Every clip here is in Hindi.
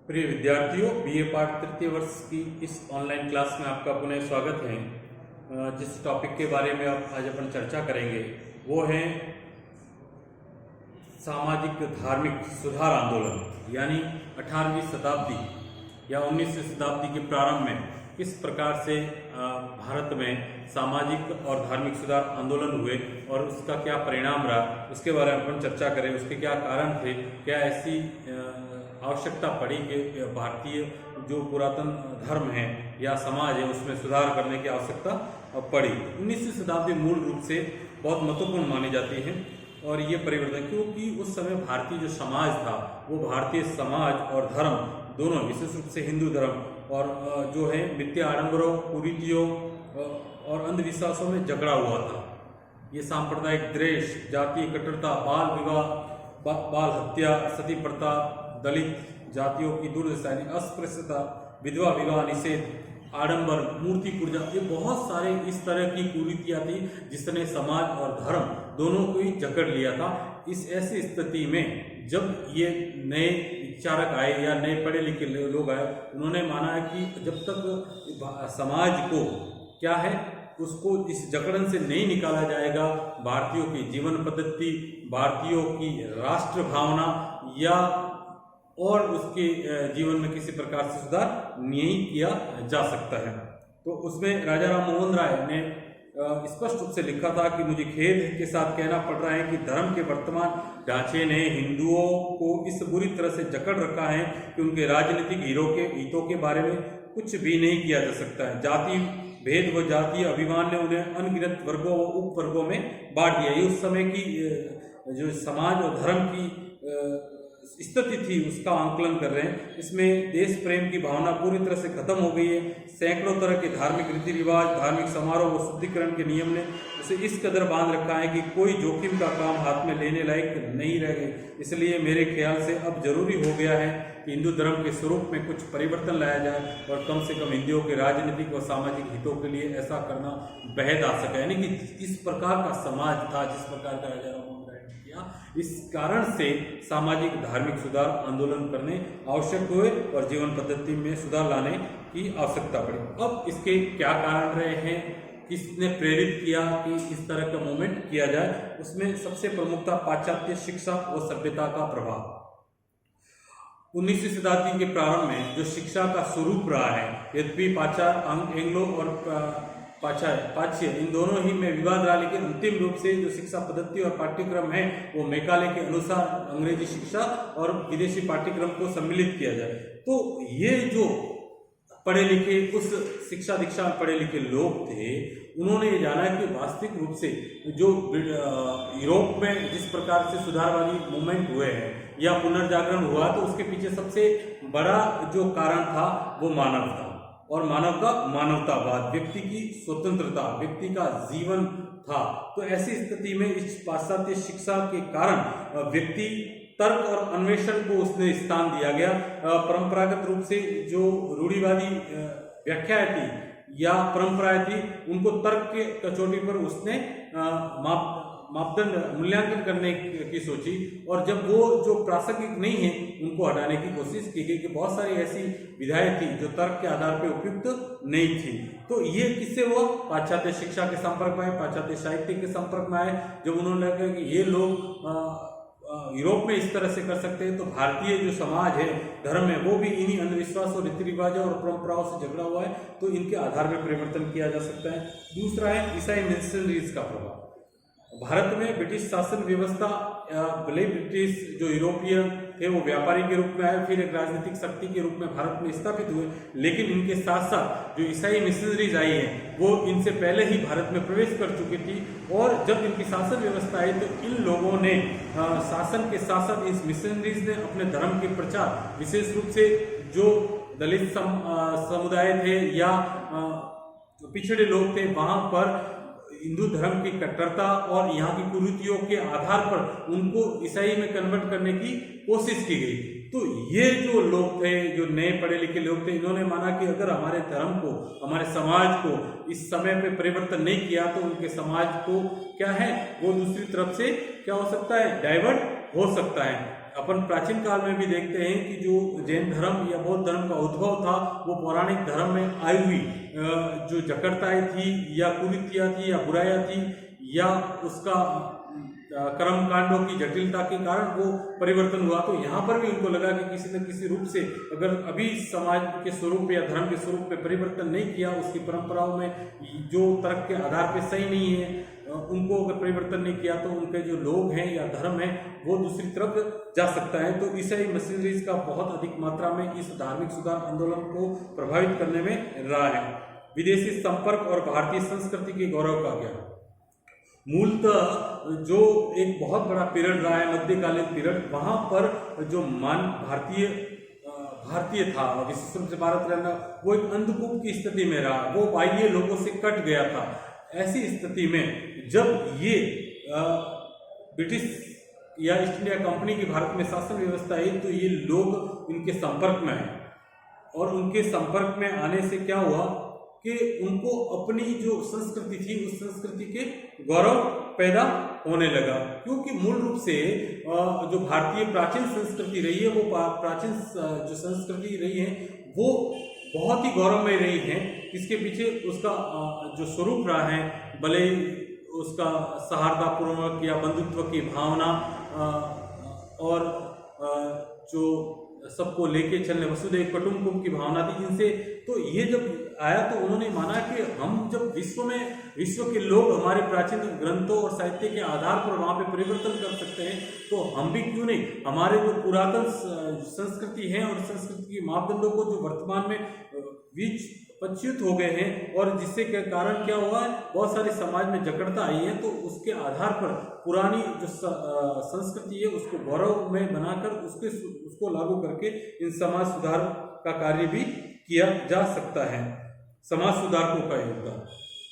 प्रिय विद्यार्थियों, बीए पाठ तृतीय वर्ष की इस ऑनलाइन क्लास में आपका पुनः स्वागत है। जिस टॉपिक के बारे में आज अपन चर्चा करेंगे वो है सामाजिक धार्मिक सुधार आंदोलन, यानी 18वीं शताब्दी या 19वीं शताब्दी के प्रारंभ में किस प्रकार से भारत में सामाजिक और धार्मिक सुधार आंदोलन हुए और उसका क्या परिणाम रहा, उसके बारे में अपन चर्चा करें। उसके क्या कारण थे, क्या ऐसी आवश्यकता पड़ी कि भारतीय जो पुरातन धर्म है या समाज है उसमें सुधार करने की आवश्यकता पड़ी। 19वीं शताब्दी मूल रूप से बहुत महत्वपूर्ण मानी जाती है और ये परिवर्तन, क्योंकि उस समय भारतीय जो समाज था वो भारतीय समाज और धर्म दोनों, विशेष रूप से हिंदू धर्म और जो है मिथ्या आडंबरों, कुरीतियों और अंधविश्वासों में जकड़ा हुआ था। ये सांप्रदायिक द्वेष, जातीय कट्टरता, बाल विवाह, बाल हत्या, सती प्रथा, दलित जातियों की दुर्दशा, अस्पृश्यता, विधवा विवाह निषेध, आडंबर, मूर्ति पूजा, ये बहुत सारे इस तरह की कुरीतियां थी जिसने समाज और धर्म दोनों को ही जकड़ लिया था। इस ऐसी स्थिति में जब ये नए विचारक आए या नए पढ़े लिखे लोग आए, उन्होंने माना है कि जब तक समाज को क्या है उसको इस जकड़न से नहीं निकाला जाएगा, भारतीयों की जीवन पद्धति, भारतीयों की राष्ट्र भावना या और उसके जीवन में किसी प्रकार से सुधार नहीं किया जा सकता है। तो उसमें राजा राम मोहन राय ने स्पष्ट रूप से लिखा था कि मुझे खेद के साथ कहना पड़ रहा है कि धर्म के वर्तमान ढांचे ने हिंदुओं को इस बुरी तरह से जकड़ रखा है कि उनके राजनीतिक हितों के बारे में कुछ भी नहीं किया जा सकता है। जाति भेद व जातीय अभिमान ने उन्हें अनगिनत वर्गों व उप वर्गों में बांट दिया। ये उस समय की जो समाज और धर्म की स्थिति थी उसका आंकलन कर रहे हैं। इसमें देश प्रेम की भावना पूरी तरह से खत्म हो गई है। सैकड़ों तरह के धार्मिक रीति रिवाज, धार्मिक समारोह व शुद्धिकरण के नियम ने उसे इस कदर बांध रखा है कि कोई जोखिम का काम हाथ में लेने लायक नहीं रह गए। इसलिए मेरे ख्याल से अब जरूरी हो गया है कि हिंदू धर्म के स्वरूप में कुछ परिवर्तन लाया जाए और कम से कम हिंदुओं के राजनीतिक व सामाजिक हितों के लिए ऐसा करना बेहद आ सके। यानी कि इस प्रकार का समाज था जिस प्रकार का राजा राम मोहन राय ने किया, इस कारण से सामाजिक धार्मिक सुधार आंदोलन करने आवश्यक हुए और जीवन पद्धति में सुधार लाने की आवश्यकता पड़ी। अब इसके क्या कारण रहे हैं, किसने प्रेरित किया कि इस तरह का मूवमेंट किया जाए, उसमें सबसे प्रमुख था पाश्चात्य शिक्षा व सभ्यता का प्रभाव। 19वीं शताब्दी के प्रारंभ में जो शिक्षा का स्वरूप रहा है, यद्यपि पाश्चात्य, एंग्लो और पाश्चात्य इन दोनों ही में विवाद रहा, लेकिन अंतिम रूप से जो शिक्षा पद्धति और पाठ्यक्रम है वो मैकाले के अनुसार अंग्रेजी शिक्षा और विदेशी पाठ्यक्रम को सम्मिलित किया जाए। तो ये जो पढ़े लिखे, उस शिक्षा दीक्षा में पढ़े लिखे लोग थे, उन्होंने ये जाना कि वास्तविक रूप से जो यूरोप में जिस प्रकार से सुधारवादी मूवमेंट हुए हैं या पुनर्जागरण हुआ, तो उसके पीछे सबसे बड़ा जो कारण था वो मानव था और मानव का मानवतावाद, व्यक्ति की स्वतंत्रता, व्यक्ति का जीवन था। तो ऐसी स्थिति में इस पाश्चात्य शिक्षा के कारण व्यक्ति तर्क और अन्वेषण को उसने स्थान दिया गया। परंपरागत रूप से जो रूढ़िवादी व्याख्याएं थी या परंपराएं थी, उनको तर्क के कसौटी पर उसने मापदंड मूल्यांकन करने की सोची और जब वो जो प्रासंगिक नहीं है उनको हटाने की कोशिश की गई कि बहुत सारी ऐसी विधाएं थी जो तर्क के आधार पर उपयुक्त नहीं थी। तो ये किससे हुआ? पाश्चात्य शिक्षा के संपर्क में आए, पाश्चात्य साहित्य के संपर्क में आए। जब उन्होंने कहा कि ये लोग यूरोप में इस तरह से कर सकते हैं, तो भारतीय जो समाज है, धर्म है, वो भी इन्हीं अंधविश्वास और रीति रिवाजों और परंपराओं से झगड़ा हुआ है, तो इनके आधार पर परिवर्तन किया जा सकता है। दूसरा है ईसाई मिशनरीज का प्रभाव। भारत में ब्रिटिश शासन व्यवस्था, भले ब्रिटिश जो यूरोपीय थे वो व्यापारी के रूप में आए, फिर एक राजनीतिक शक्ति के रूप में भारत में स्थापित हुए, लेकिन इनके साथ साथ जो ईसाई मिशनरीज आई हैं वो इनसे पहले ही भारत में प्रवेश कर चुकी थी। और जब इनकी शासन व्यवस्था आई तो इन लोगों ने शासन के साथ साथ इस मिशनरीज ने अपने धर्म के प्रचार, विशेष रूप से जो दलित समुदाय थे या पिछड़े लोग थे, वहां पर हिंदू धर्म की कट्टरता और यहाँ की कुरीतियों के आधार पर उनको ईसाई में कन्वर्ट करने की कोशिश की गई। तो ये जो लोग थे, जो नए पढ़े लिखे लोग थे, इन्होंने माना कि अगर हमारे धर्म को, हमारे समाज को इस समय पे परिवर्तन नहीं किया तो उनके समाज को क्या है वो दूसरी तरफ से क्या हो सकता है, डाइवर्ट हो सकता है। अपन प्राचीन काल में भी देखते हैं कि जो जैन धर्म या बौद्ध धर्म का उद्भव था वो पौराणिक धर्म में आई हुई जो जकड़ताएं थी या कुरीतियां थी या बुराइयां थी या उसका कर्म कांडों की जटिलता के कारण वो परिवर्तन हुआ। तो यहाँ पर भी उनको लगा कि किसी न किसी रूप से अगर अभी समाज के स्वरूप या धर्म के स्वरूप में परिवर्तन नहीं किया, उसकी परंपराओं में जो तर्क के आधार पे सही नहीं है, उनको अगर परिवर्तन नहीं किया तो उनके जो लोग हैं या धर्म है वो दूसरी तरफ जा सकता है। तो ईसाई मशीनरीज का बहुत अधिक मात्रा में इस धार्मिक सुधार आंदोलन को प्रभावित करने में रहा है। विदेशी संपर्क और भारतीय संस्कृति के गौरव का ज्ञान, मूलतः जो एक बहुत बड़ा पीरियड रहा है मध्यकालीन पीरियड, वहां पर जो भारतीय था, विशेष रूप से भारत रहना, वो एक अंधकूप की स्थिति में रहा, वो बाह्य लोगों से कट गया था। ऐसी स्थिति में जब ये ब्रिटिश या ईस्ट इंडिया कंपनी की भारत में शासन व्यवस्था आई तो ये लोग इनके संपर्क में आए, और उनके संपर्क में आने से क्या हुआ कि उनको अपनी जो संस्कृति थी उस संस्कृति के गौरव पैदा होने लगा। क्योंकि मूल रूप से जो भारतीय प्राचीन संस्कृति रही है, वो प्राचीन जो संस्कृति रही है वो बहुत ही गौरवमय रही है। इसके पीछे उसका जो स्वरूप रहा है, भले उसका सौहार्दपूर्वक या बंधुत्व की भावना और जो सबको लेके चलने वसुधैव कुटुंबकम की भावना थी, इनसे तो ये जब आया तो उन्होंने माना कि हम जब विश्व के लोग हमारे प्राचीन ग्रंथों और साहित्य के आधार पर वहाँ पे परिवर्तन कर सकते हैं, तो हम भी क्यों नहीं हमारे जो पुरातन संस्कृति है और संस्कृति के मापदंडों को जो वर्तमान में बीच पच्युत हो गए हैं और जिससे के कारण क्या हुआ है, बहुत सारे समाज में जकड़ता आई है, तो उसके आधार पर पुरानी जो संस्कृति है उसको गौरव में बनाकर उसको लागू करके इन समाज सुधार का कार्य भी किया जा सकता है। समाज सुधारकों का योगदान,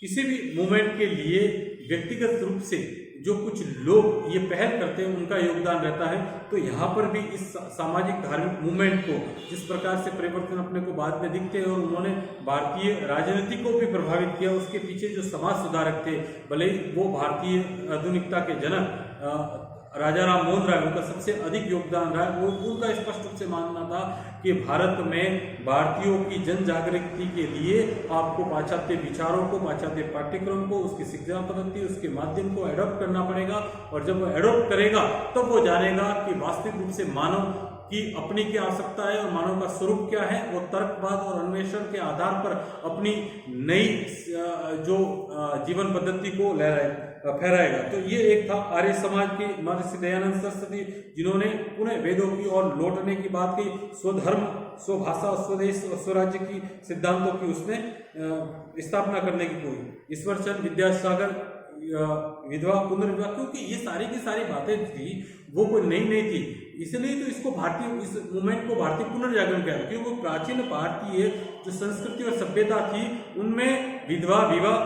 किसी भी मूवमेंट के लिए व्यक्तिगत रूप से जो कुछ लोग ये पहल करते हैं उनका योगदान रहता है। तो यहाँ पर भी इस सामाजिक धार्मिक मूवमेंट को जिस प्रकार से परिवर्तन अपने को बाद में दिखते हैं और उन्होंने भारतीय राजनीति को भी प्रभावित किया, उसके पीछे जो समाज सुधारक थे, भले ही वो भारतीय आधुनिकता के जनक राजा राम मोहन राय, उनका सबसे अधिक योगदान रहा है। वो उनका स्पष्ट रूप से मानना था कि भारत में भारतीयों की जन जागृति के लिए आपको पाश्चात्य विचारों को, पाश्चात्य पाठ्यक्रम को, उसकी शिक्षा पद्धति, उसके माध्यम को एडॉप्ट करना पड़ेगा, और जब वो एडॉप्ट करेगा तब वो जानेगा कि वास्तविक रूप से मानव की अपनी क्या आवश्यकता है और मानव का स्वरूप क्या है। वो तर्कवाद और अन्वेषण के आधार पर अपनी नई जो जीवन पद्धति को फहराएगा। तो ये एक था आर्य समाज के महर्षि दयानंद सरस्वती, जिन्होंने पुनः वेदों की ओर लौटने की बात की, स्वधर्म, स्वभाषा, स्वदेश और स्वराज्य की सिद्धांतों की उसने स्थापना करने की कोई। ईश्वरचंद विद्यासागर, विधवा पुनर्विवाह, क्योंकि ये सारी की सारी बातें थी वो कोई नई नहीं थी, इसलिए तो इसको भारतीय, इस मूवमेंट को भारतीय पुनर्जागरण कहा, क्योंकि वो प्राचीन भारतीय जो संस्कृति और सभ्यता थी उनमें विधवा विवाह,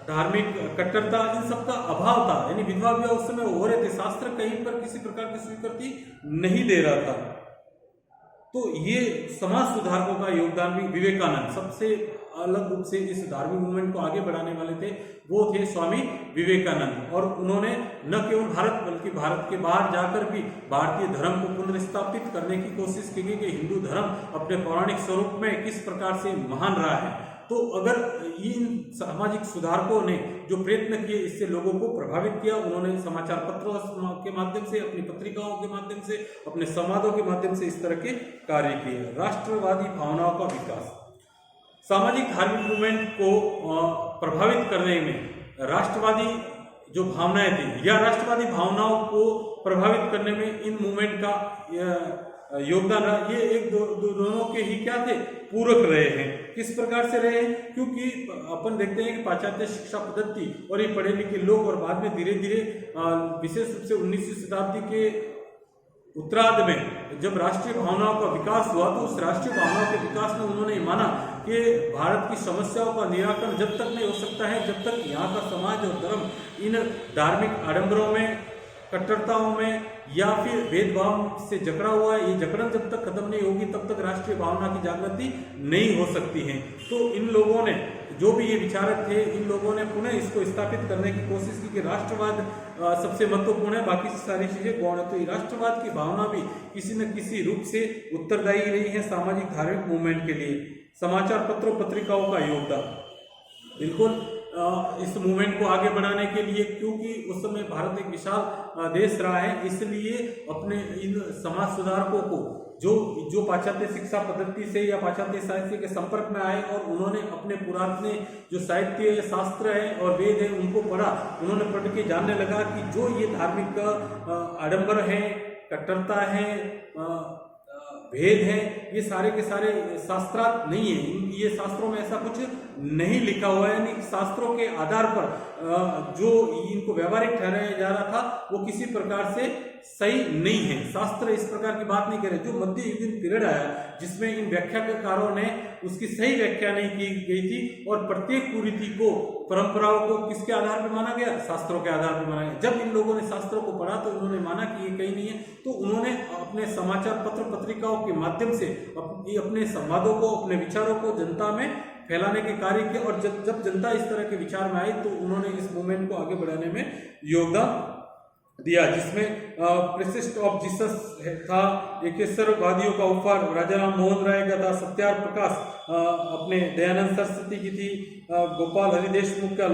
धार्मिक कट्टरता, इन सब का अभाव था। यानी विधवा विवाह उस समय हो रहे थे, शास्त्र कहीं पर किसी प्रकार की स्वीकृति नहीं दे रहा था। तो ये समाज सुधारकों का योगदान भी, विवेकानंद सबसे अलग रूप से इस धार्मिक मूवमेंट को आगे बढ़ाने वाले थे, वो थे स्वामी विवेकानंद। और उन्होंने न केवल भारत बल्कि भारत के बाहर जाकर भी भारतीय धर्म को पुनर्स्थापित करने की कोशिश की गई कि हिंदू धर्म अपने पौराणिक स्वरूप में किस प्रकार से महान रहा है। तो अगर इन सामाजिक सुधारकों ने जो प्रयत्न किए, इससे लोगों को प्रभावित किया, उन्होंने समाचार पत्रों के माध्यम से, अपनी पत्रिकाओं के माध्यम से, अपने संवादों के माध्यम से इस तरह के कार्य किए। राष्ट्रवादी भावनाओं का विकास, सामाजिक धार्मिक मूवमेंट को प्रभावित करने में राष्ट्रवादी जो भावनाएं थी या राष्ट्रवादी भावनाओं को प्रभावित करने में इन मूवमेंट का योगदान रहा। ये एक दोनों के ही क्या थे, पूरक रहे हैं। किस प्रकार से रहे हैं, क्योंकि अपन देखते हैं कि पाश्चात्य शिक्षा पद्धति और ये पढ़े लिखे लोग, और बाद में धीरे धीरे विशेष रूप से 19वीं शताब्दी के उत्तरार्ध में जब राष्ट्रीय भावनाओं का विकास हुआ, तो उस राष्ट्रीय भावनाओं के विकास में उन्होंने माना कि भारत की समस्याओं का निराकरण जब तक नहीं हो सकता है जब तक यहाँ का समाज और धर्म इन धार्मिक आडंबरों में, कट्टरताओं में या फिर भेदभाव से जकड़ा हुआ है, ये जकड़न जब तक खत्म नहीं होगी तब तक राष्ट्रीय भावना की जागृति नहीं हो सकती है। तो इन लोगों ने जो भी ये विचारक थे, इन लोगों ने पुनः इसको स्थापित करने की कोशिश की कि राष्ट्रवाद सबसे महत्वपूर्ण है, बाकी सारी चीजें गौण है। तो राष्ट्रवाद की भावना भी किसी न किसी रूप से उत्तरदायी रही है सामाजिक धार्मिक मूवमेंट के लिए। समाचार पत्रों पत्रिकाओं का योगदान बिल्कुल इस मूवमेंट को आगे बढ़ाने के लिए, क्योंकि उस समय भारत एक विशाल देश रहा है, इसलिए अपने इन समाज सुधारकों को जो पाश्चात्य शिक्षा पद्धति से या पाश्चात्य साहित्य के संपर्क में आए और उन्होंने अपने पुराने जो साहित्य शास्त्र है और वेद है उनको पढ़ा, उन्होंने पढ़ के जानने लगा कि जो ये धार्मिक आडंबर है, कट्टरता है, भेद है, ये सारे के सारे शास्त्रार्थ नहीं है। ये शास्त्रों में ऐसा कुछ नहीं लिखा हुआ है, यानी शास्त्रों के आधार पर जो इनको व्यवहारिक ठहराया जा रहा था वो किसी प्रकार से सही नहीं है। शास्त्र इस प्रकार की बात नहीं करे। जो मध्य युगीन पीरियड आया जिसमें इन व्याख्याकारों ने उसकी सही व्याख्या नहीं की गई थी और प्रत्येक कुरीति को, परंपराओं को किसके आधार पर माना गया? शास्त्रों के आधार पर माना गया। जब इन लोगों ने शास्त्रों को पढ़ा तो उन्होंने माना कि ये कहीं नहीं है, तो उन्होंने अपने समाचार पत्र पत्रिकाओं के माध्यम से अपने संवादों को, अपने विचारों को जनता में फैलाने के कार्य किया। और जब जनता इस तरह के विचार में आई तो उन्होंने इस मूवमेंट को आगे बढ़ाने में योगदान दिया, जिसमें प्रेसिस्ट ऑफ जीसस था, एकेश्वरवादियों का उपहार राजा राम मोहन राय का था, सत्यार प्रकाश अपने दयानंद सरस्वती की थी, गोपाल हरि देशमुख का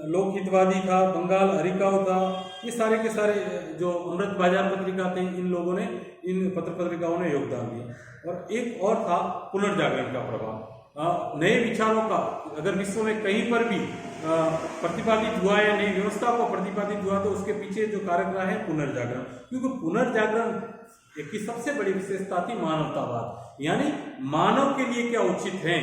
लोकहितवादी था, बंगाल हरिकाव था। ये सारे के सारे जो अमृत बाजार पत्रिका थे, इन लोगों ने, इन पत्र पत्रिकाओं ने योगदान दिया। और एक और था पुनर्जागरण का प्रभाव। नए विचारों का अगर विश्व में कहीं पर भी प्रतिपादित हुआ या नई व्यवस्था को प्रतिपादित हुआ तो उसके पीछे जो कारक रहा है पुनर्जागरण, क्योंकि पुनर्जागरण की सबसे बड़ी विशेषता थी मानवतावाद, यानी मानव के लिए क्या उचित है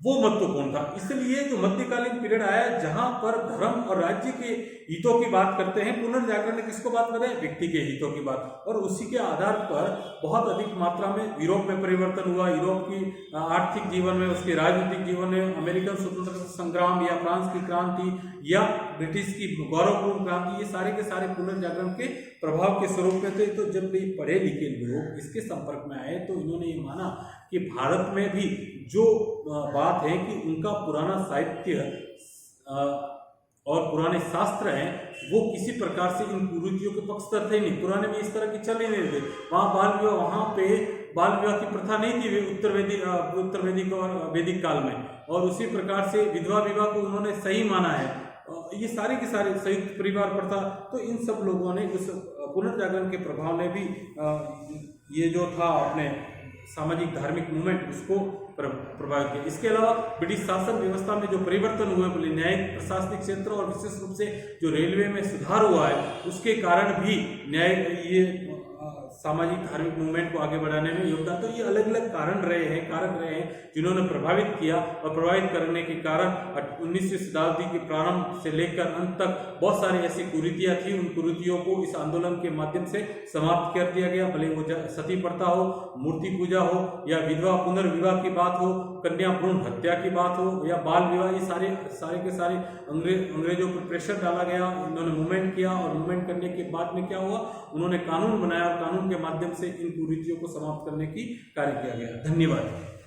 वो महत्वपूर्ण था। इसलिए जो मध्यकालीन पीरियड आया जहां पर धर्म और राज्य के हितों की बात करते हैं, पुनर्जागरण ने किसको बात बताया? व्यक्ति के हितों की बात। और उसी के आधार पर बहुत अधिक मात्रा में यूरोप में परिवर्तन हुआ। यूरोप की आर्थिक जीवन में, उसके राजनीतिक जीवन में, अमेरिकन स्वतंत्रता संग्राम या फ्रांस की क्रांति या ब्रिटिश की गौरवपूर्ण क्रांति, ये सारे के सारे पुनर्जागरण के प्रभाव के स्वरूप में थे। तो जब भी पढ़े लिखे लोग इसके संपर्क में आए तो इन्होंने ये माना कि भारत में भी जो बात है कि उनका पुराना साहित्य और पुराने शास्त्र हैं वो किसी प्रकार से इन कुरीतियों के पक्षधर थे नहीं। पुराने में इस तरह की चल ही नहीं थे। वहाँ बाल विवाह, वहाँ पे बाल विवाह की प्रथा नहीं थी उत्तर वैदिक और वैदिक काल में, और उसी प्रकार से विधवा विवाह को उन्होंने सही माना है। ये सारे के सारे संयुक्त परिवार प्रथा, तो इन सब लोगों ने उस पुनर्जागरण के प्रभाव ने भी ये जो था अपने सामाजिक धार्मिक मूवमेंट उसको प्रभावित किया। इसके अलावा ब्रिटिश शासन व्यवस्था में जो परिवर्तन हुए, बोले न्यायिक प्रशासनिक क्षेत्र और विशेष रूप से जो रेलवे में सुधार हुआ है, उसके कारण भी ये सामाजिक धार्मिक मूवमेंट को आगे बढ़ाने में योगदान। तो ये अलग अलग कारक रहे हैं जिन्होंने प्रभावित किया, और प्रभावित करने के कारण 19वीं शताब्दी के प्रारंभ से लेकर अंत तक बहुत सारी ऐसी कुरीतियां थी। उन कुरीतियों को इस आंदोलन के माध्यम से समाप्त कर दिया गया। भले वो सती प्रथा हो, मूर्ति पूजा हो, या विधवा पुनर्विवाह की बात हो, कन्या भ्रूण हत्या की बात हो, या बाल विवाह, ये सारे के सारे अंग्रेजों पर प्रेशर डाला गया। इन्होंने मूवमेंट किया, और मूवमेंट करने के बाद में क्या हुआ, उन्होंने कानून बनाया, और कानून के माध्यम से इन कुरीतियों को समाप्त करने की कार्य किया गया। धन्यवाद।